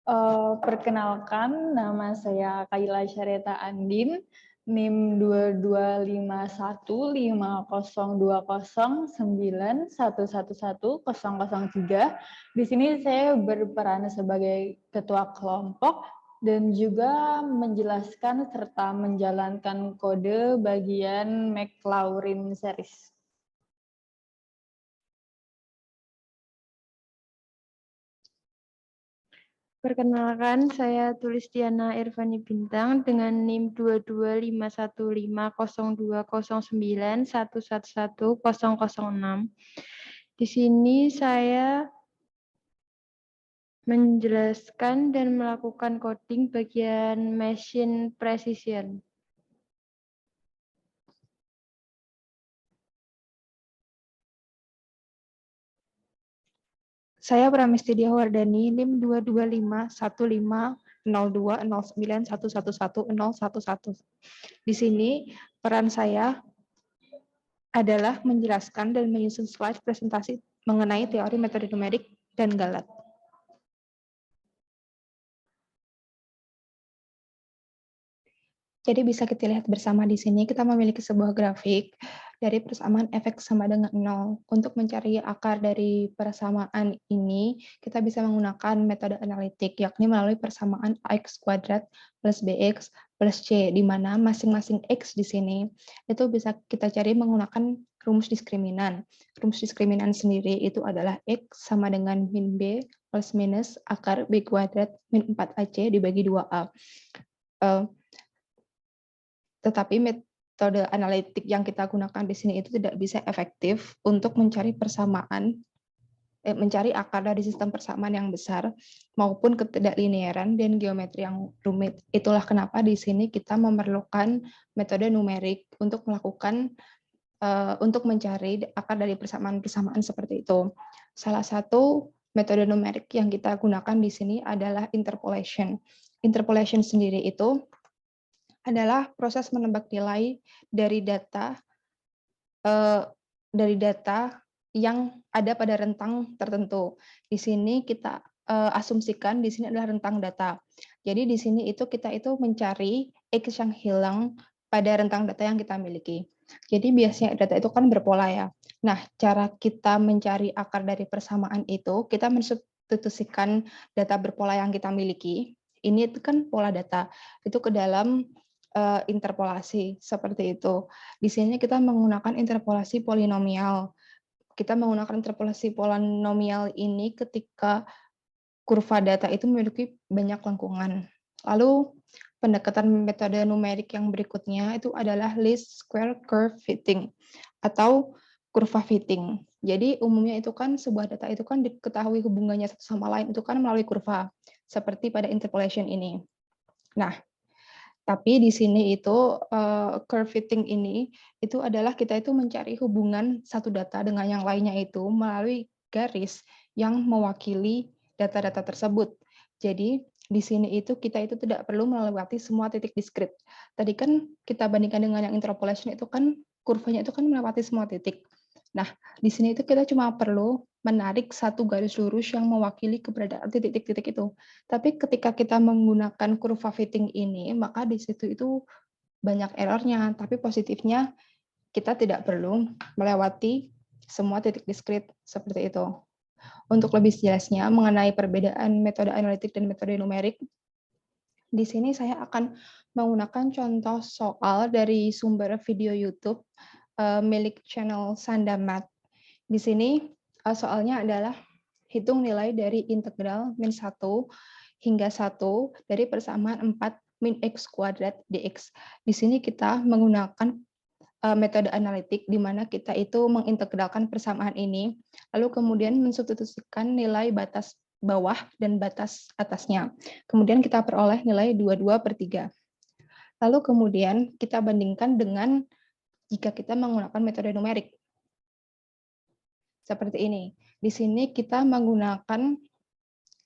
Perkenalkan, nama saya Kaila Syareta Andin, NIM 2251502091111003. Di sini saya berperan sebagai ketua kelompok dan juga menjelaskan serta menjalankan kode bagian Maclaurin series. Perkenalkan, saya Tulistiana Irvani Bintang dengan NIM 2251502091111006. Di sini saya menjelaskan dan melakukan coding bagian machine precision. Saya Pramistidia Wardani, NIM 225150209111011. Di sini peran saya adalah menjelaskan dan menyusun slide presentasi mengenai teori metode numerik dan Galat. Jadi bisa kita lihat bersama di sini, kita memiliki sebuah grafik dari persamaan fx sama dengan 0. Untuk mencari akar dari persamaan ini, kita bisa menggunakan metode analitik, yakni melalui persamaan ax kuadrat plus bx plus c, di mana masing-masing x di sini itu bisa kita cari menggunakan rumus diskriminan. Rumus diskriminan sendiri itu adalah x sama dengan min b plus minus akar b kuadrat min 4ac dibagi 2a. Tetapi metode analitik yang kita gunakan di sini itu tidak bisa efektif untuk mencari persamaan, mencari akar dari sistem persamaan yang besar maupun ketidakliniaran dan geometri yang rumit. Itulah kenapa di sini kita memerlukan metode numerik untuk melakukan untuk mencari akar dari persamaan-persamaan seperti itu. Salah satu metode numerik yang kita gunakan di sini adalah interpolation. Interpolation sendiri itu adalah proses menebak nilai dari data yang ada pada rentang tertentu. Di sini kita asumsikan di sini adalah rentang data. Jadi di sini itu kita itu mencari X yang hilang pada rentang data yang kita miliki. Jadi biasanya data itu kan berpola ya. Nah, cara kita mencari akar dari persamaan itu, kita mensubstitusikan data berpola yang kita miliki. Ini itu kan pola data itu ke dalam interpolasi seperti itu. Di sini kita menggunakan interpolasi polinomial. Kita menggunakan interpolasi polinomial ini ketika kurva data itu memiliki banyak lengkungan. Lalu pendekatan metode numerik yang berikutnya itu adalah least square curve fitting atau kurva fitting. Jadi umumnya itu kan sebuah data itu kan diketahui hubungannya satu sama lain itu kan melalui kurva seperti pada interpolation ini. Nah, tapi di sini itu curve fitting ini itu adalah kita itu mencari hubungan satu data dengan yang lainnya itu melalui garis yang mewakili data-data tersebut. Jadi di sini itu kita itu tidak perlu melewati semua titik diskrit. Tadi kan kita bandingkan dengan yang interpolation itu kan kurvanya itu kan melewati semua titik. Nah, di sini itu kita cuma perlu menarik satu garis lurus yang mewakili keberadaan titik-titik itu. Tapi ketika kita menggunakan kurva fitting ini, maka di situ itu banyak errornya. Tapi positifnya kita tidak perlu melewati semua titik diskrit seperti itu. Untuk lebih jelasnya mengenai perbedaan metode analitik dan metode numerik, di sini saya akan menggunakan contoh soal dari sumber video YouTube milik channel Sandamat. Di sini soalnya adalah hitung nilai dari integral min 1 hingga 1 dari persamaan 4 min x kuadrat dx. Di sini kita menggunakan metode analitik di mana kita itu mengintegralkan persamaan ini, lalu kemudian mensubstitusikan nilai batas bawah dan batas atasnya. Kemudian kita peroleh nilai 22/3. Lalu kemudian kita bandingkan dengan jika kita menggunakan metode numerik. Seperti ini. Di sini kita menggunakan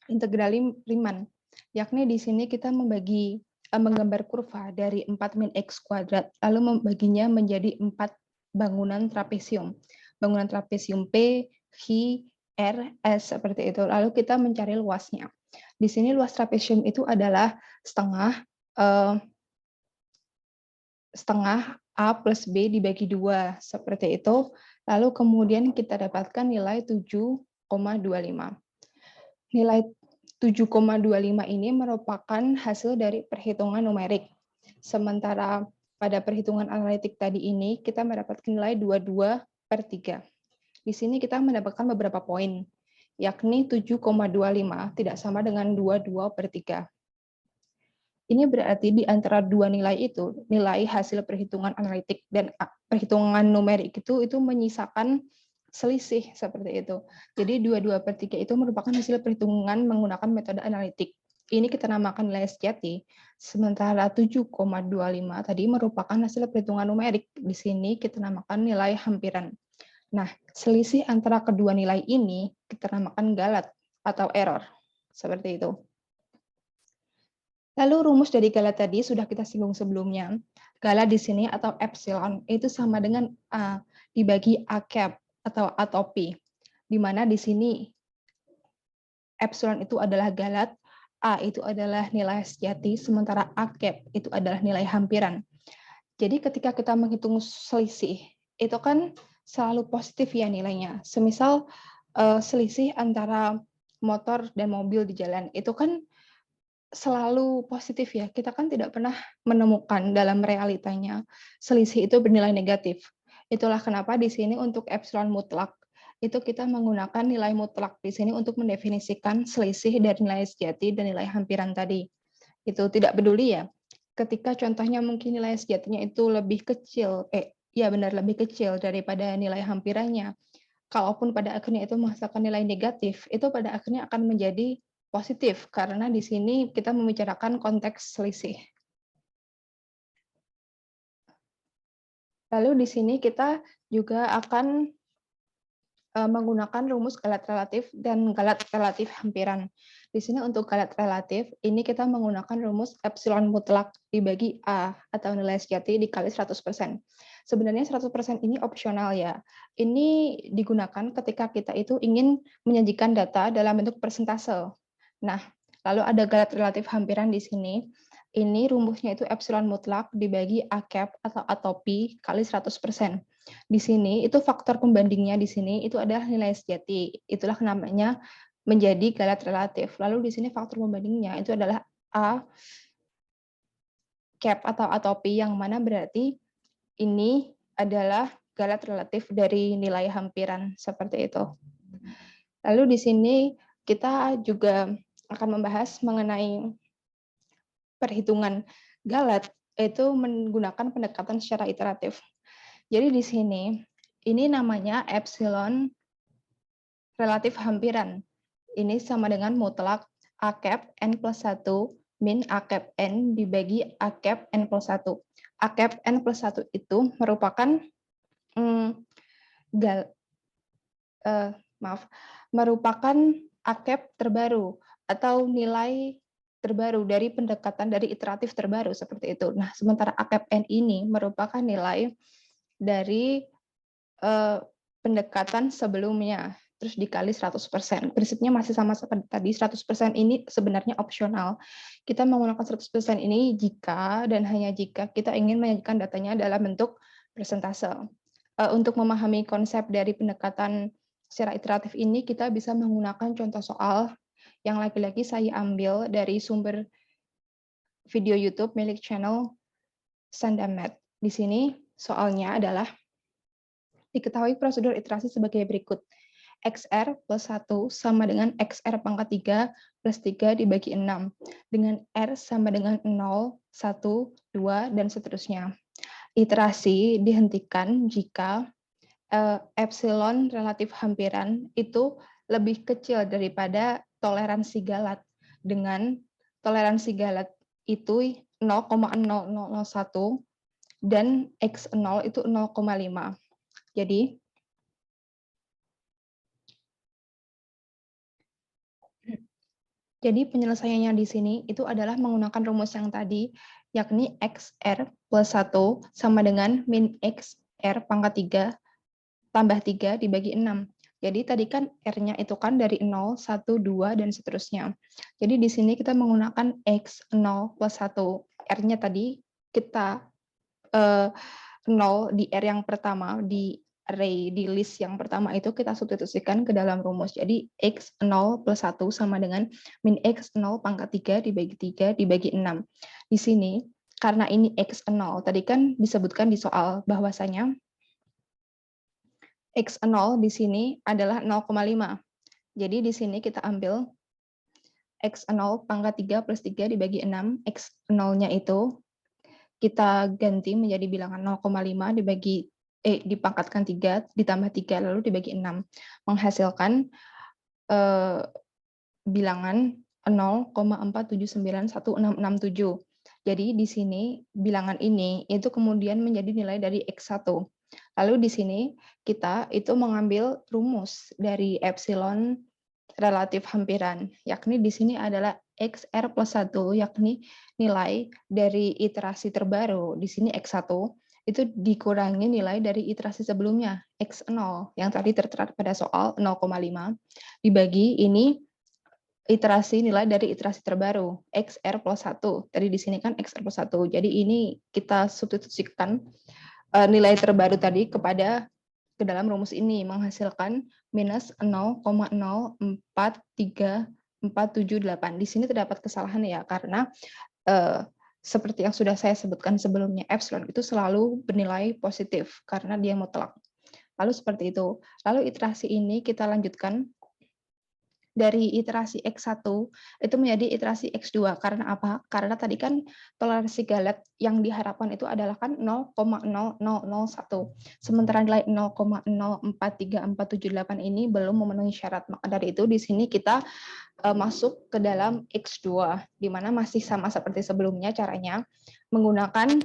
integral Riemann, yakni di sini kita menggambar kurva dari 4 min x kuadrat, lalu membaginya menjadi 4 bangunan trapesium. Bangunan trapesium P, Q, R, S, seperti itu. Lalu kita mencari luasnya. Di sini luas trapesium itu adalah setengah A plus B dibagi 2, seperti itu. Lalu kemudian kita dapatkan nilai 7,25. Nilai 7,25 ini merupakan hasil dari perhitungan numerik. Sementara pada perhitungan analitik tadi ini, kita mendapatkan nilai 22/3. Di sini kita mendapatkan beberapa poin, yakni 7,25 tidak sama dengan 22/3. Ini berarti di antara dua nilai itu, nilai hasil perhitungan analitik dan perhitungan numerik itu menyisakan selisih seperti itu. Jadi 22/3 itu merupakan hasil perhitungan menggunakan metode analitik. Ini kita namakan nilai sejati. Sementara 7,25 tadi merupakan hasil perhitungan numerik. Di sini kita namakan nilai hampiran. Nah, selisih antara kedua nilai ini kita namakan galat atau error. Seperti itu. Lalu rumus dari galat tadi sudah kita singgung sebelumnya. Galat di sini atau epsilon itu sama dengan A dibagi A cap atau A topi. Di mana di sini epsilon itu adalah galat, A itu adalah nilai sejati, sementara A cap itu adalah nilai hampiran. Jadi ketika kita menghitung selisih, itu kan selalu positif ya nilainya. Semisal selisih antara motor dan mobil di jalan, itu kan selalu positif ya. Kita kan tidak pernah menemukan dalam realitanya selisih itu bernilai negatif. Itulah kenapa di sini untuk epsilon mutlak itu kita menggunakan nilai mutlak di sini untuk mendefinisikan selisih dari nilai sejati dan nilai hampiran tadi. Itu tidak peduli ya. Ketika contohnya mungkin nilai sejatinya itu lebih kecil, lebih kecil daripada nilai hampirannya. Kalaupun pada akhirnya itu menghasilkan nilai negatif, itu pada akhirnya akan menjadi positif, karena di sini kita membicarakan konteks selisih. Lalu di sini kita juga akan menggunakan rumus galat relatif dan galat relatif hampiran. Di sini untuk galat relatif, ini kita menggunakan rumus epsilon mutlak dibagi A atau nilai sejati dikali 100%. Sebenarnya 100% ini opsional ya. Ini digunakan ketika kita itu ingin menyajikan data dalam bentuk persentase. Nah, lalu ada galat relatif hampiran di sini. Ini rumusnya itu epsilon mutlak dibagi A cap atau A topi kali 100%. Di sini itu faktor pembandingnya di sini itu adalah nilai sejati. Itulah namanya menjadi galat relatif. Lalu di sini faktor pembandingnya itu adalah A cap atau A topi, yang mana berarti ini adalah galat relatif dari nilai hampiran seperti itu. Lalu di sini kita juga akan membahas mengenai perhitungan galat, itu menggunakan pendekatan secara iteratif. Jadi di sini, ini namanya epsilon relatif hampiran. Ini sama dengan mutlak A cap N plus 1 min A cap N dibagi A cap N plus 1. A cap N plus 1 itu merupakan merupakan A cap terbaru atau nilai terbaru dari pendekatan dari iteratif terbaru seperti itu. Nah, sementara A cap N ini merupakan nilai dari pendekatan sebelumnya, terus dikali 100%. Prinsipnya masih sama seperti tadi, 100% ini sebenarnya opsional. Kita menggunakan 100% ini jika dan hanya jika kita ingin menyajikan datanya dalam bentuk persentase. Untuk memahami konsep dari pendekatan secara iteratif ini, kita bisa menggunakan contoh soal yang lagi-lagi saya ambil dari sumber video YouTube milik channel Sandamet. Di sini soalnya adalah diketahui prosedur iterasi sebagai berikut. XR plus 1 sama dengan XR pangkat 3 plus 3 dibagi 6. Dengan R sama dengan 0, 1, 2, dan seterusnya. Iterasi dihentikan jika epsilon relatif hampiran itu lebih kecil daripada toleransi galat. Dengan toleransi galat itu 0,0001 dan X0 itu 0,5. Jadi penyelesaiannya di sini itu adalah menggunakan rumus yang tadi, yakni XR plus 1 sama dengan min XR pangkat 3 tambah 3 dibagi 6. Jadi tadi kan R-nya itu kan dari 0, 1, 2, dan seterusnya. Jadi di sini kita menggunakan X 0 plus 1. R-nya tadi kita 0 di R yang pertama, di array, di list yang pertama itu kita substitusikan ke dalam rumus. Jadi X 0 plus 1 sama dengan min X 0 pangkat 3 dibagi 3 dibagi 6. Di sini, karena ini X 0, tadi kan disebutkan di soal bahwasanya X 0 di sini adalah 0,5. Jadi di sini kita ambil X 0 pangkat 3 plus 3 dibagi 6. X 0-nya itu kita ganti menjadi bilangan 0,5 dipangkatkan 3 ditambah 3 lalu dibagi 6, menghasilkan bilangan 0,4791667. Jadi di sini bilangan ini itu kemudian menjadi nilai dari X1. Lalu di sini kita itu mengambil rumus dari epsilon relatif hampiran, yakni di sini adalah XR plus 1, yakni nilai dari iterasi terbaru, di sini X1, itu dikurangi nilai dari iterasi sebelumnya, X0, yang tadi tertera pada soal 0,5, dibagi ini iterasi nilai dari iterasi terbaru, XR plus 1. Tadi di sini kan XR plus 1. Jadi ini kita substitusikan nilai terbaru tadi ke dalam rumus ini, menghasilkan minus 0,043478. Di sini terdapat kesalahan ya, karena seperti yang sudah saya sebutkan sebelumnya, epsilon itu selalu bernilai positif karena dia mutlak. Lalu seperti itu. Lalu iterasi ini kita lanjutkan dari iterasi X1 itu menjadi iterasi X2. Karena apa? Karena tadi kan toleransi Galet yang diharapkan itu adalah kan 0,0001. Sementara nilai 0,043478 ini belum memenuhi syarat. Maka dari itu di sini kita masuk ke dalam X2, di mana masih sama seperti sebelumnya caranya menggunakan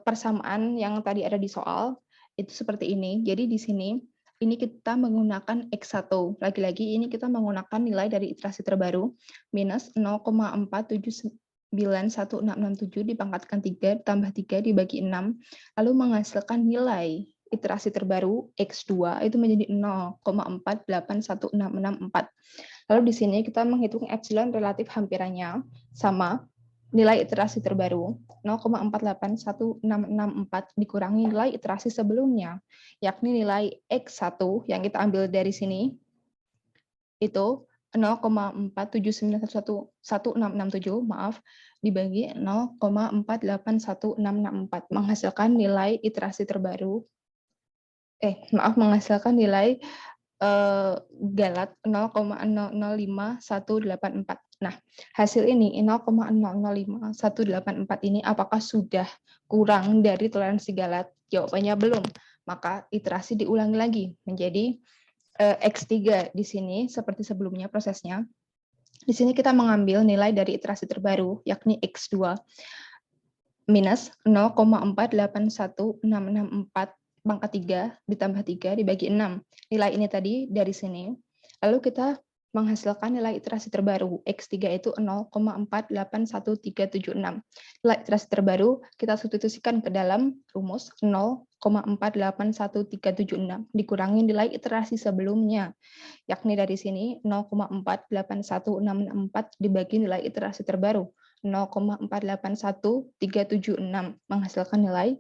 persamaan yang tadi ada di soal, itu seperti ini. Jadi di sini ini kita menggunakan X1. Lagi-lagi ini kita menggunakan nilai dari iterasi terbaru, minus 0,4791667 dipangkatkan 3, tambah 3 dibagi 6, lalu menghasilkan nilai iterasi terbaru X2 itu menjadi 0,481664. Lalu di sini kita menghitung epsilon relatif hampirannya sama nilai iterasi terbaru 0,481664 dikurangi nilai iterasi sebelumnya, yakni nilai X1 yang kita ambil dari sini itu 0,4791667, maaf, dibagi 0,481664 menghasilkan nilai iterasi terbaru menghasilkan nilai Galat 0,005184. Nah, hasil ini 0,005184 ini apakah sudah kurang dari toleransi Galat? Jawabannya belum. Maka iterasi diulangi lagi menjadi X3 di sini seperti sebelumnya prosesnya. Di sini kita mengambil nilai dari iterasi terbaru yakni X2 minus 0,481664 pangkat 3 ditambah 3 dibagi 6. Nilai ini tadi dari sini. Lalu kita menghasilkan nilai iterasi terbaru. X3 itu 0,481376. Nilai iterasi terbaru kita substitusikan ke dalam rumus 0,481376 dikurangi nilai iterasi sebelumnya, yakni dari sini 0,481664 dibagi nilai iterasi terbaru 0,481376 menghasilkan nilai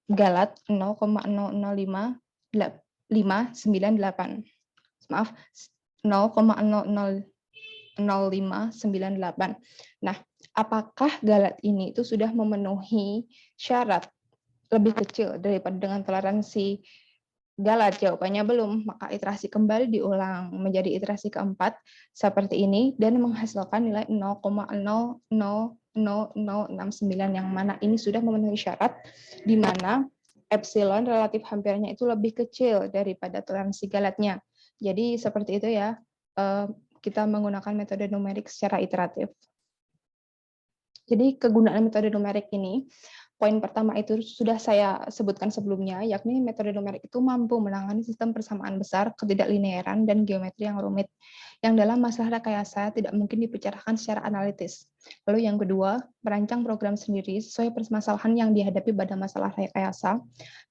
Galat 0,005598. Maaf, 0,000598. Nah, apakah Galat ini itu sudah memenuhi syarat lebih kecil daripada dengan toleransi Galat? Jawabannya belum, maka iterasi kembali diulang menjadi iterasi keempat seperti ini dan menghasilkan nilai 0,000069 yang mana ini sudah memenuhi syarat di mana epsilon relatif hampirnya itu lebih kecil daripada toleransi Galatnya. Jadi seperti itu ya, kita menggunakan metode numerik secara iteratif. Jadi kegunaan metode numerik ini, poin pertama itu sudah saya sebutkan sebelumnya, yakni metode numerik itu mampu menangani sistem persamaan besar, ketidaklinearan, dan geometri yang rumit, yang dalam masalah rekayasa tidak mungkin dibicarakan secara analitis. Lalu yang kedua, merancang program sendiri sesuai permasalahan yang dihadapi pada masalah rekayasa.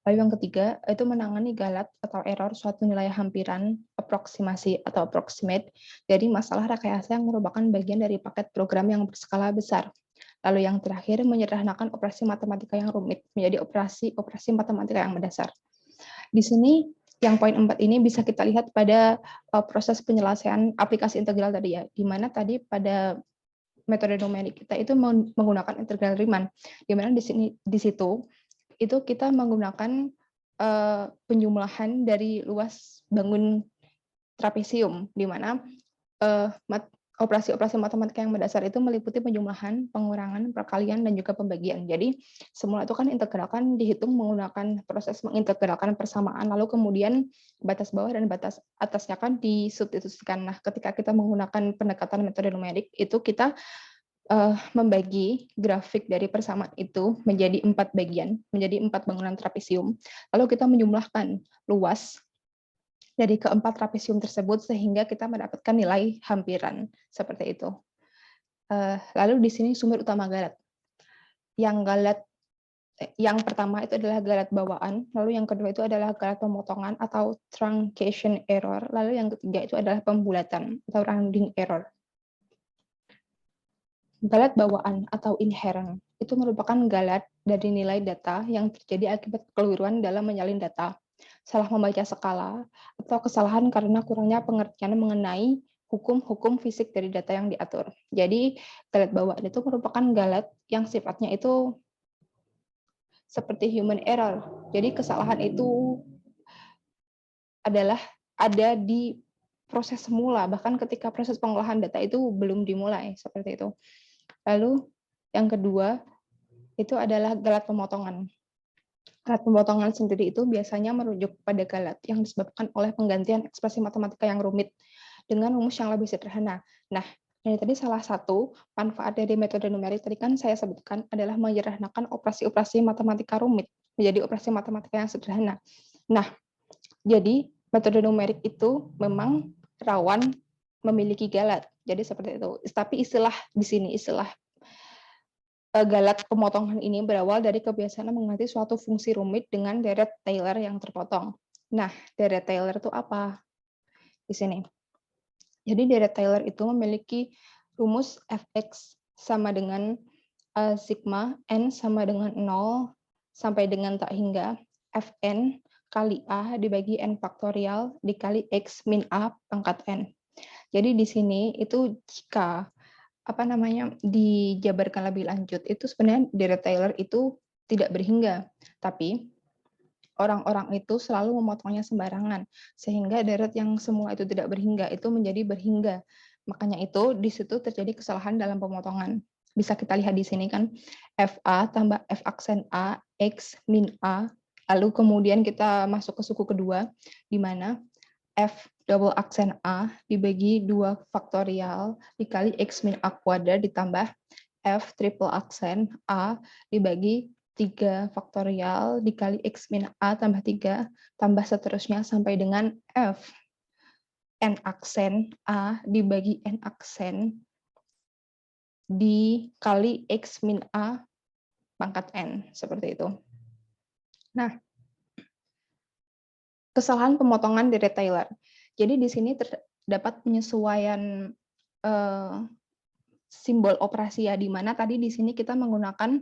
Lalu yang ketiga, itu menangani galat atau error suatu nilai hampiran, aproksimasi atau approximate, dari masalah rekayasa yang merupakan bagian dari paket program yang berskala besar. Lalu yang terakhir, menyederhanakan operasi matematika yang rumit menjadi operasi matematika yang mendasar. Di sini yang poin 4 ini bisa kita lihat pada proses penyelesaian aplikasi integral tadi ya, di mana tadi pada metode numerik kita itu menggunakan integral Riemann, di mana di situ itu kita menggunakan penjumlahan dari luas bangun trapesium, di mana operasi-operasi matematika yang mendasar itu meliputi penjumlahan, pengurangan, perkalian, dan juga pembagian. Jadi semula itu kan integral kan dihitung menggunakan proses mengintegralkan persamaan, lalu kemudian batas bawah dan batas atasnya kan disubstitusikan. Nah, ketika kita menggunakan pendekatan metode numerik, itu kita membagi grafik dari persamaan itu menjadi 4 bagian, menjadi 4 bangunan trapesium. Lalu kita menjumlahkan luas dari keempat trapesium tersebut sehingga kita mendapatkan nilai hampiran seperti itu. Lalu di sini sumber utama galat. Yang pertama itu adalah galat bawaan, lalu yang kedua itu adalah galat pemotongan atau truncation error, lalu yang ketiga itu adalah pembulatan atau rounding error. Galat bawaan atau inherent itu merupakan galat dari nilai data yang terjadi akibat kekeliruan dalam menyalin data, salah membaca skala, atau kesalahan karena kurangnya pengertian mengenai hukum-hukum fisik dari data yang diatur. Jadi galat bawaan itu merupakan galat yang sifatnya itu seperti human error. Jadi kesalahan itu adalah ada di proses semula, bahkan ketika proses pengolahan data itu belum dimulai, seperti itu. Lalu yang kedua itu adalah galat pemotongan. Galat pemotongan sendiri itu biasanya merujuk pada galat yang disebabkan oleh penggantian ekspresi matematika yang rumit dengan rumus yang lebih sederhana. Nah, ini tadi salah satu manfaat dari metode numerik tadi kan saya sebutkan adalah menyederhanakan operasi-operasi matematika rumit menjadi operasi matematika yang sederhana. Nah, jadi metode numerik itu memang rawan memiliki galat. Jadi seperti itu. Tapi istilah di sini, istilah galat pemotongan ini berawal dari kebiasaan mengganti suatu fungsi rumit dengan deret Taylor yang terpotong. Nah, deret Taylor itu apa? Di sini. Jadi deret Taylor itu memiliki rumus fx sama dengan sigma n sama dengan 0 sampai dengan tak hingga fn kali a dibagi n faktorial dikali x min a pangkat n. Jadi di sini itu jika dijabarkan lebih lanjut, itu sebenarnya deret Taylor itu tidak berhingga, tapi orang-orang itu selalu memotongnya sembarangan, sehingga deret yang semua itu tidak berhingga itu menjadi berhingga. Makanya itu di situ terjadi kesalahan dalam pemotongan. Bisa kita lihat di sini kan, FA tambah F aksen A, X min A, lalu kemudian kita masuk ke suku kedua, di mana F double aksen A dibagi 2 faktorial dikali X min A kuadrat ditambah F triple aksen A dibagi 3 faktorial dikali X min A tambah 3 tambah seterusnya sampai dengan F N aksen A dibagi N aksen dikali X min A pangkat N, seperti itu. Nah, kesalahan pemotongan deret Taylor. Jadi di sini terdapat penyesuaian simbol operasi ya, di mana tadi di sini kita menggunakan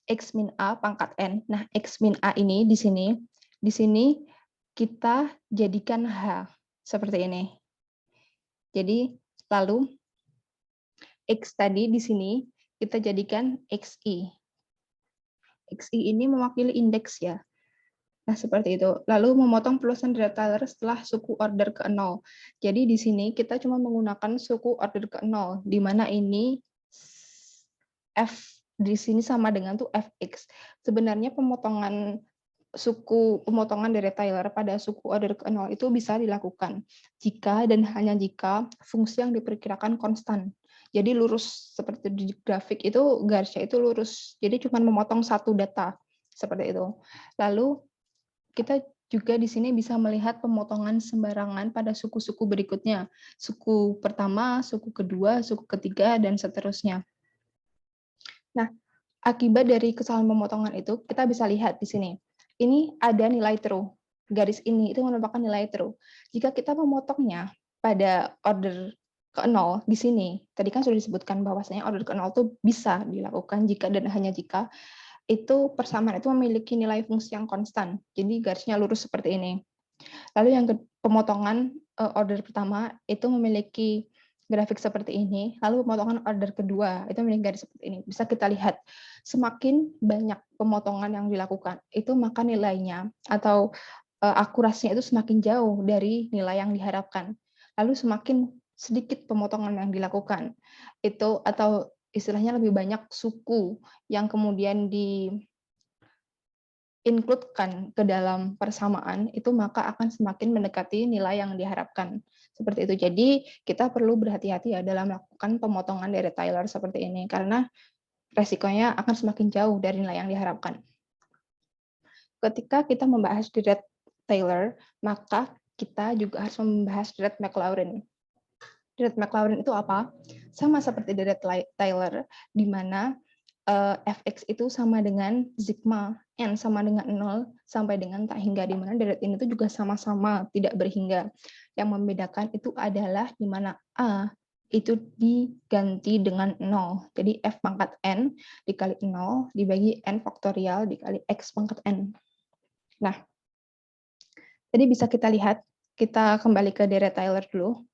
X min A pangkat N. Nah, X min A ini di sini kita jadikan H seperti ini. Jadi lalu X tadi di sini kita jadikan XI. XI ini mewakili indeks ya. Nah, seperti itu. Lalu memotong peluasan deret Taylor setelah suku order ke-0. Jadi di sini kita cuma menggunakan suku order ke-0, di mana ini F di sini sama dengan tuh Fx. Sebenarnya pemotongan deret Taylor pada suku order ke-0 itu bisa dilakukan jika dan hanya jika fungsi yang diperkirakan konstan. Jadi lurus, seperti di grafik itu garisnya itu lurus. Jadi cuma memotong satu data, seperti itu. Lalu kita juga di sini bisa melihat pemotongan sembarangan pada suku-suku berikutnya. Suku pertama, suku kedua, suku ketiga, dan seterusnya. Nah, akibat dari kesalahan pemotongan itu, kita bisa lihat di sini. Ini ada nilai true. Garis ini itu merupakan nilai true. Jika kita memotongnya pada order ke 0 di sini, tadi kan sudah disebutkan bahwasanya order ke 0 itu bisa dilakukan jika dan hanya jika itu persamaan itu memiliki nilai fungsi yang konstan. Jadi garisnya lurus seperti ini. Lalu yang pemotongan order pertama itu memiliki grafik seperti ini. Lalu pemotongan order kedua itu memiliki garis seperti ini. Bisa kita lihat semakin banyak pemotongan yang dilakukan, itu maka nilainya atau akurasinya itu semakin jauh dari nilai yang diharapkan. Lalu semakin sedikit pemotongan yang dilakukan, itu atau istilahnya lebih banyak suku yang kemudian include-kan ke dalam persamaan, itu maka akan semakin mendekati nilai yang diharapkan. Seperti itu. Jadi, kita perlu berhati-hati ya dalam melakukan pemotongan dari Taylor seperti ini, karena resikonya akan semakin jauh dari nilai yang diharapkan. Ketika kita membahas Dirac Taylor, maka kita juga harus membahas Dirac Maclaurin. Dirac Maclaurin itu apa? Sama seperti Dirac Taylor, di mana fx itu sama dengan sigma, n sama dengan 0 sampai dengan tak hingga, di mana Dirac ini itu juga sama-sama tidak berhingga. Yang membedakan itu adalah di mana a itu diganti dengan 0. Jadi f pangkat n dikali 0 dibagi n faktorial dikali x pangkat n. Nah, tadi bisa kita lihat, kita kembali ke Dirac Taylor dulu.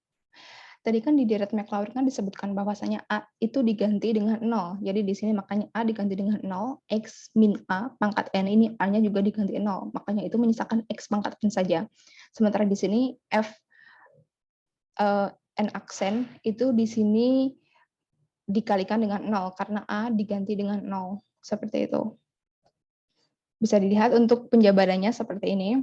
Tadi kan di Dirac Maclaurin kan disebutkan bahwasanya A itu diganti dengan 0. Jadi di sini makanya A diganti dengan 0, X min A pangkat N ini A-nya juga diganti 0. Makanya itu menyisakan X pangkat N saja. Sementara di sini F N aksen itu di sini dikalikan dengan 0 karena A diganti dengan 0. Seperti itu. Bisa dilihat untuk penjabarannya seperti ini.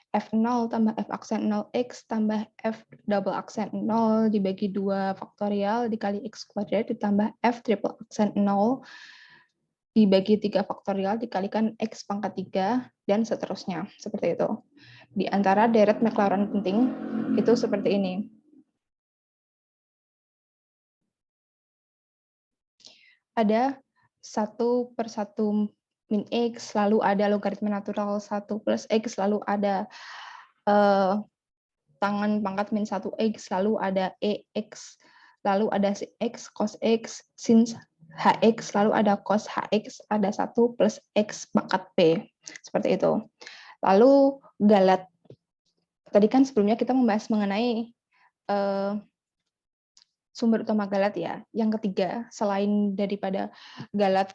F0 tambah F aksen 0X tambah F double aksen 0 dibagi 2 faktorial dikali X kuadrat ditambah F triple aksen 0 dibagi 3 faktorial dikalikan X pangkat 3 dan seterusnya. Seperti itu. Di antara Dirac Maclaurin penting itu seperti ini. Ada 1/1 min X, lalu ada logaritma natural 1 plus X, lalu ada tangan pangkat min 1X, lalu ada EX, lalu ada X, cos X, sin HX, lalu ada cos HX, ada 1 plus X pangkat P. Seperti itu. Lalu galat. Tadi kan sebelumnya kita membahas mengenai sumber utama galat ya. Yang ketiga, selain daripada galat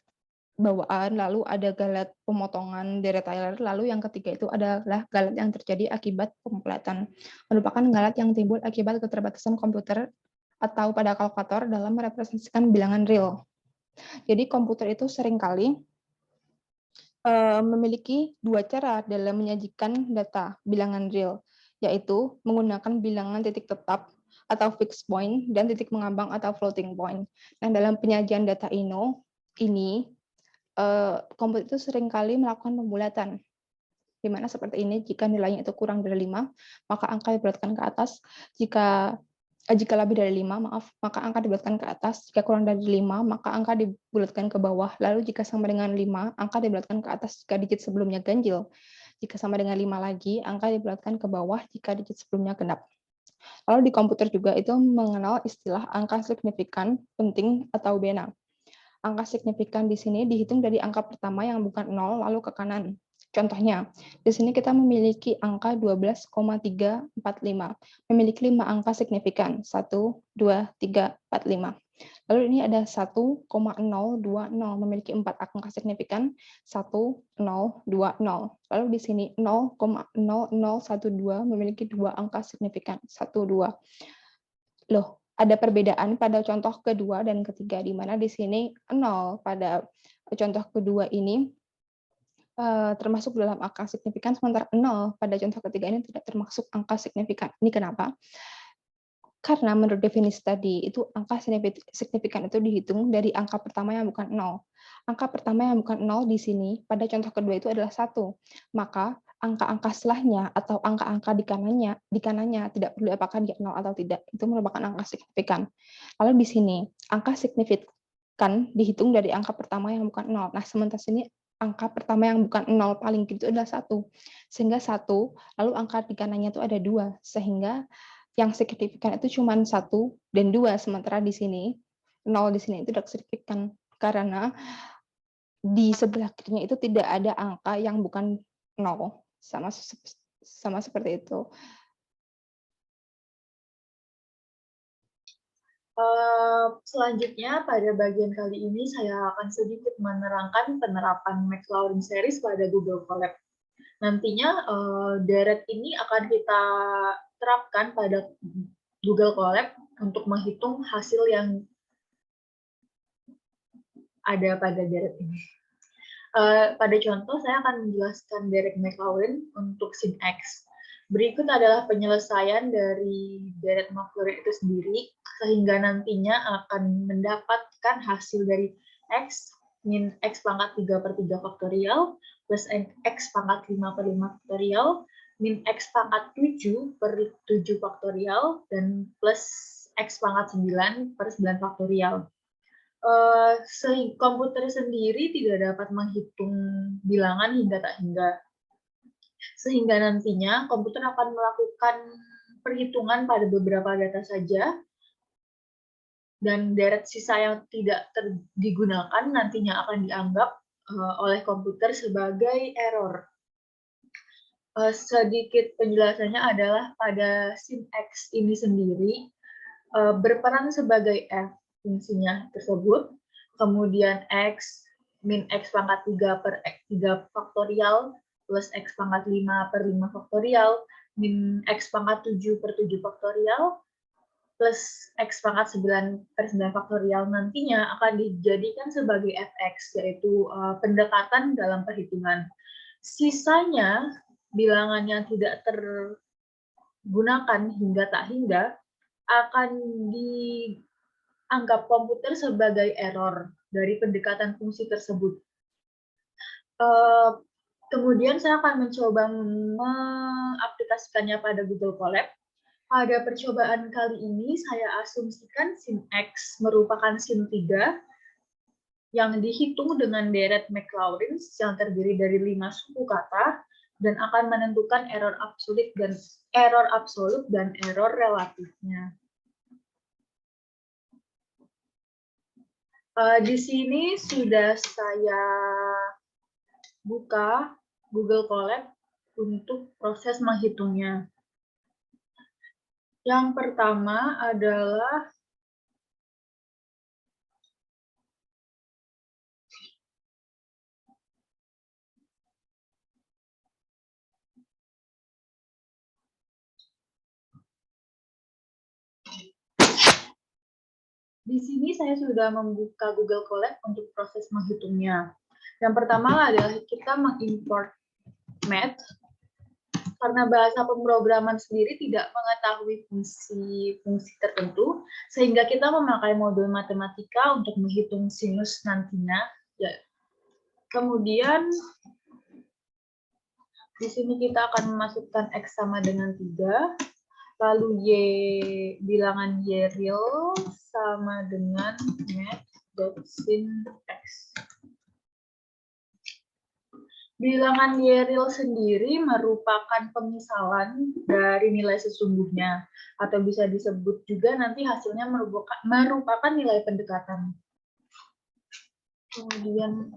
bawaan, lalu ada galat pemotongan Dirac Taylor, lalu yang ketiga itu adalah galat yang terjadi akibat pemplatan. Merupakan galat yang timbul akibat keterbatasan komputer atau pada kalkulator dalam merepresentasikan bilangan real. Jadi komputer itu seringkali memiliki dua cara dalam menyajikan data bilangan real, yaitu menggunakan bilangan titik tetap atau fixed point dan titik mengambang atau floating point. Nah, dalam penyajian data ini komputer itu seringkali melakukan pembulatan, di mana seperti ini, jika nilainya itu kurang dari 5, maka angka dibulatkan ke atas, jika lebih dari 5, maka angka dibulatkan ke atas, jika kurang dari 5, maka angka dibulatkan ke bawah, lalu jika sama dengan 5, angka dibulatkan ke atas jika digit sebelumnya ganjil, jika sama dengan 5 lagi, angka dibulatkan ke bawah jika digit sebelumnya genap. Lalu di komputer juga itu mengenal istilah angka signifikan, penting, atau bena. Angka signifikan di sini dihitung dari angka pertama yang bukan 0 lalu ke kanan. Contohnya, di sini kita memiliki angka 12,345. Memiliki 5 angka signifikan. 1, 2, 3, 4, 5. Lalu ini ada 1,020. Memiliki 4 angka signifikan. 1, 0, 2, 0. Lalu di sini 0,0012 memiliki 2 angka signifikan. 1, 2. Loh, ada perbedaan pada contoh kedua dan ketiga, di mana di sini 0 pada contoh kedua ini termasuk dalam angka signifikan, sementara 0 pada contoh ketiga ini tidak termasuk angka signifikan. Ini kenapa? Karena menurut definisi tadi, itu angka signifikan itu dihitung dari angka pertama yang bukan 0. Angka pertama yang bukan 0 di sini, pada contoh kedua itu adalah 1. Maka angka-angka setelahnya atau angka-angka di kanannya tidak peduli apakah dia 0 atau tidak, itu merupakan angka signifikan. Lalu di sini, angka signifikan dihitung dari angka pertama yang bukan 0. Nah, sementara sini angka pertama yang bukan 0 paling kiri itu adalah 1. Sehingga 1, lalu angka di kanannya itu ada 2. Sehingga yang signifikan itu cuma 1 dan 2, sementara di sini 0 di sini itu tidak signifikan karena di sebelah kirinya itu tidak ada angka yang bukan 0, sama seperti itu. Selanjutnya pada bagian kali ini saya akan sedikit menerangkan penerapan Maclaurin series pada Google Colab. Nantinya deret ini akan kita terapkan pada Google Colab untuk menghitung hasil yang ada pada deret ini. Pada contoh, saya akan menjelaskan deret Maclaurin untuk sin X. Berikut adalah penyelesaian dari deret Maclaurin itu sendiri, sehingga nantinya akan mendapatkan hasil dari X min X pangkat 3/3 faktorial, plus X pangkat 5/5 faktorial, min X pangkat 7/7 faktorial, dan plus X pangkat 9/9 faktorial. Komputer sendiri tidak dapat menghitung bilangan hingga tak hingga. Sehingga nantinya komputer akan melakukan perhitungan pada beberapa data saja, dan deret sisa yang tidak digunakan nantinya akan dianggap oleh komputer sebagai error. Sedikit penjelasannya adalah pada sin X ini sendiri berperan sebagai f fungsinya tersebut, kemudian X min X pangkat 3/3 faktorial plus X pangkat 5/5 faktorial min X pangkat 7/7 faktorial plus X pangkat 9/9 faktorial nantinya akan dijadikan sebagai fx, yaitu pendekatan dalam perhitungan. Sisanya, bilangan yang tidak tergunakan hingga tak hingga, akan dianggap komputer sebagai error dari pendekatan fungsi tersebut. Kemudian saya akan mencoba mengaplikasikannya pada Google Colab. Pada percobaan kali ini, saya asumsikan sin X merupakan sin 3 yang dihitung dengan deret Maclaurin yang terdiri dari 5 suku kata dan akan menentukan error absolut dan error relatifnya. Di sini sudah saya buka Google Colab untuk proses menghitungnya. Yang pertama adalah di sini saya sudah membuka Google Colab untuk proses menghitungnya. Yang pertama adalah kita mengimport math, karena bahasa pemrograman sendiri tidak mengetahui fungsi tertentu, sehingga kita memakai modul matematika untuk menghitung sinus nantinya. Ya. Kemudian di sini kita akan memasukkan X sama dengan 3, lalu Y, bilangan Y real sama dengan math.sin X. Bilangan Y real sendiri merupakan pemisalan dari nilai sesungguhnya, atau bisa disebut juga nanti hasilnya merupakan nilai pendekatan. Kemudian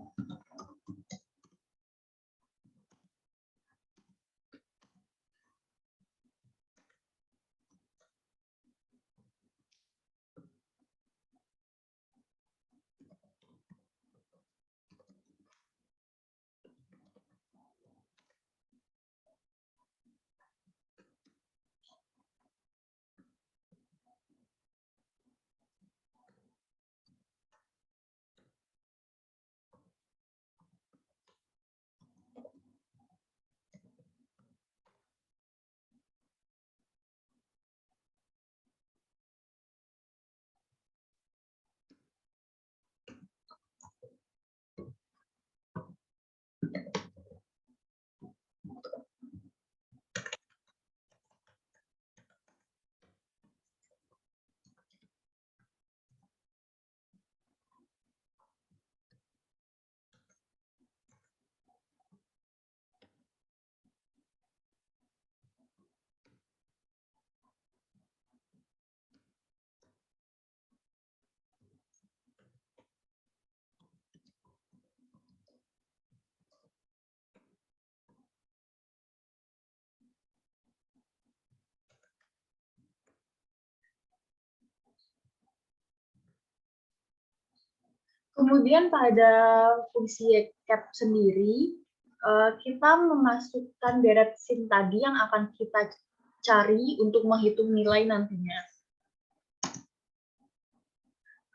Kemudian pada fungsi cap sendiri, kita memasukkan deret SIM tadi yang akan kita cari untuk menghitung nilai nantinya.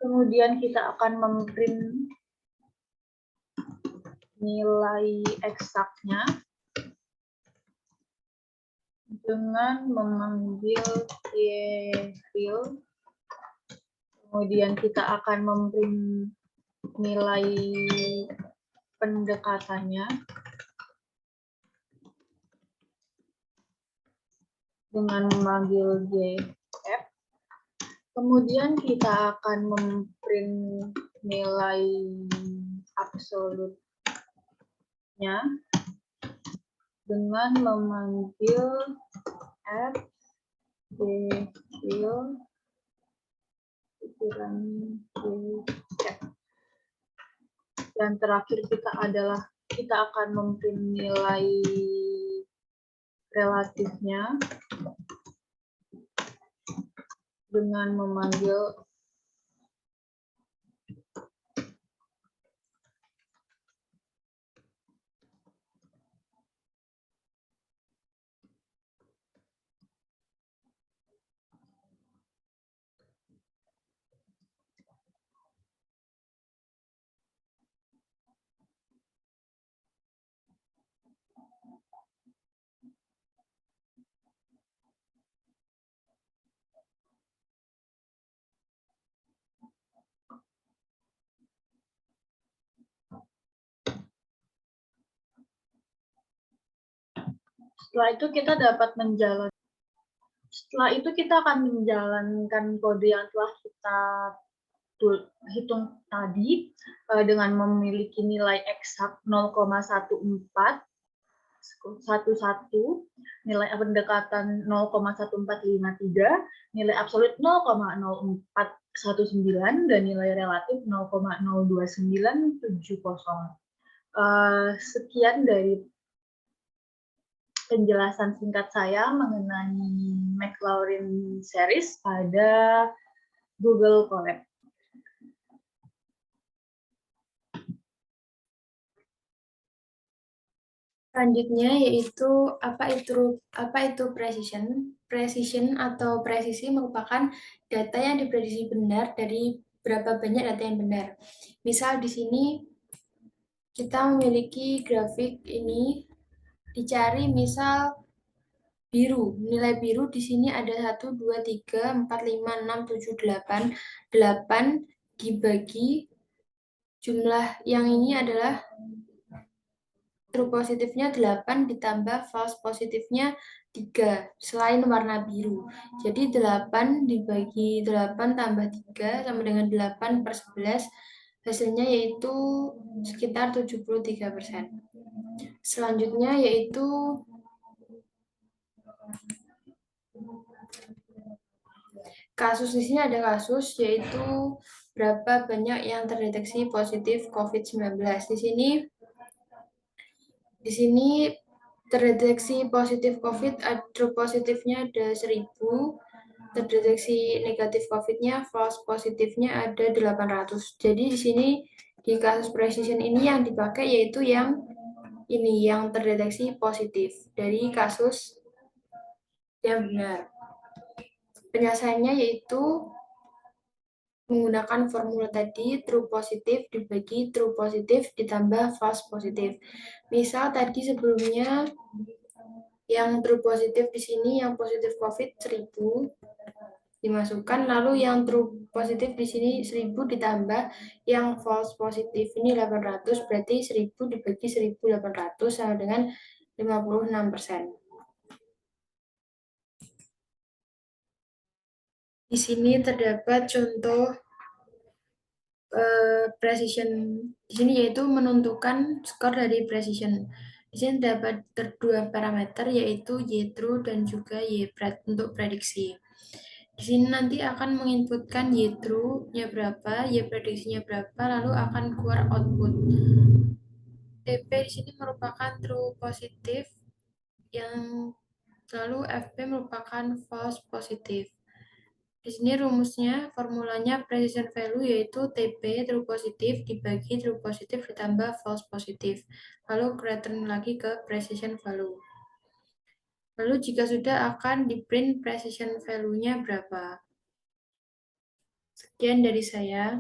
Kemudian kita akan memprint nilai eksaknya dengan memanggil yFill. Kemudian kita akan memprint nilai pendekatannya dengan memanggil gf. Kemudian kita akan memprint nilai absolutnya dengan memanggil f gfill gf. Dan terakhir kita akan memprint nilai relatifnya dengan memanggil Setelah itu kita akan menjalankan kode yang telah kita hitung tadi dengan memiliki nilai eksak 0,1411, nilai pendekatan 0,1453, nilai absolut 0,0419, dan nilai relatif 0,02970. Sekian dari penjelasan singkat saya mengenai Maclaurin series pada Google Colab. Selanjutnya yaitu apa itu precision? Precision atau presisi merupakan data yang diprediksi benar dari berapa banyak data yang benar. Misal di sini kita memiliki grafik ini, dicari misal biru. Nilai biru di sini ada 1, 2, 3, 4, 5, 6, 7, 8. 8 dibagi jumlah yang ini adalah true positifnya 8 ditambah false positifnya 3 selain warna biru. Jadi 8 dibagi 8 tambah 3 sama dengan 8/11. Hasilnya yaitu sekitar 73%. Selanjutnya yaitu kasus. Di sini ada kasus yaitu berapa banyak yang terdeteksi positif COVID-19. Di sini terdeteksi positif COVID, true positifnya ada 1000, terdeteksi negatif COVID-nya, false positifnya ada 800. Jadi di sini di kasus precision ini yang dipakai yaitu yang ini, yang terdeteksi positif dari kasus yang benar. Penyelesaiannya yaitu menggunakan formula tadi, true positif dibagi true positif ditambah false positif. Misal tadi sebelumnya yang true positif di sini, yang positif COVID 1000 dimasukkan, lalu yang true positif di sini 1000 ditambah yang false positif ini 800, berarti 1000 dibagi 1800 sama dengan 56%. Di sini terdapat contoh precision di sini, yaitu menentukan skor dari precision. Di sini terdapat dua parameter yaitu y-true dan juga y-pred untuk prediksi. Di sini nanti akan menginputkan y-true-nya berapa, y-prediksinya berapa, lalu akan keluar output. TP di sini merupakan true positif, yang lalu FP merupakan false positif. Di sini rumusnya, formulanya precision value yaitu TP true positif dibagi true positif ditambah false positif. Lalu return lagi ke precision value. Lalu jika sudah akan di print precision value-nya berapa. Sekian dari saya.